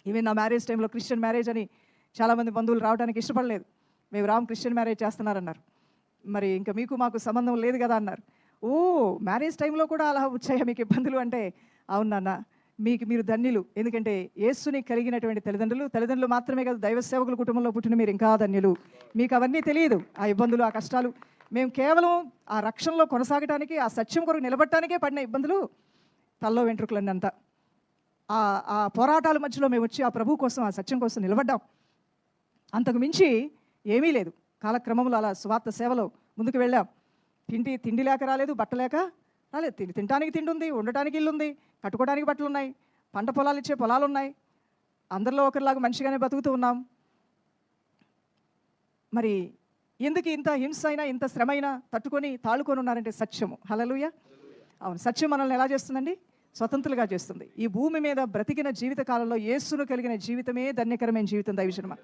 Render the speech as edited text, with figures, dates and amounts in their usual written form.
Even నా marriage టైంలో Christian marriage అని చాలామంది బంధువులు రావడానికి ఇష్టపడలేదు. మేము క్రిస్టియన్ మ్యారేజ్ చేస్తున్నారన్నారు. మరి ఇంకా మీకు మాకు సంబంధం లేదు కదా అన్నారు. ఓ మ్యారేజ్ టైంలో కూడా అలా వచ్చాయా మీకు ఇబ్బందులు అంటే, అవును నాన్న మీరు ధన్యులు. ఎందుకంటే యేసుని కలిగినటువంటి తల్లిదండ్రులు మాత్రమే కాదు, దైవ సేవకుల కుటుంబంలో పుట్టిన మీరు ఇంకా ధన్యులు. మీకు అవన్నీ తెలియదు, ఆ ఇబ్బందులు, ఆ కష్టాలు. మేము కేవలం ఆ రక్షణలో కొనసాగటానికి, ఆ సత్యం కొరకు నిలబడటానికే పడిన ఇబ్బందులు, తల్లో వెంట్రుకలన్నీ అంతా. ఆ పోరాటాల మధ్యలో మేము వచ్చి ఆ ప్రభు కోసం, ఆ సత్యం కోసం నిలబడ్డాం. అంతకు మించి ఏమీ లేదు. కాలక్రమంలో అలా స్వార్థ సేవలో ముందుకు వెళ్ళాం. తిండి లేక రాలేదు, బట్ట లేక రాలేదు. తినడానికి తిండి ఉంది, ఉండటానికి ఇల్లు ఉంది, కట్టుకోవడానికి బట్టలు ఉన్నాయి, పంట పొలాలు ఇచ్చే పొలాలు ఉన్నాయి. అందరిలో ఒకరిలాగా మంచిగానే బతుకుతూ ఉన్నాం. మరి ఎందుకు ఇంత హింస అయినా, ఇంత శ్రమ అయినా తట్టుకొని తాళుకొని ఉన్నారంటే సత్యము. హల్లెలూయా. అవును, సత్యం మనల్ని ఎలా చేస్తుందండి? స్వతంత్రులుగా చేస్తుంది. ఈ భూమి మీద బ్రతికిన జీవిత కాలంలో యేసును కలిగిన జీవితమే ధన్యకరమైన జీవితం దైవజనమా.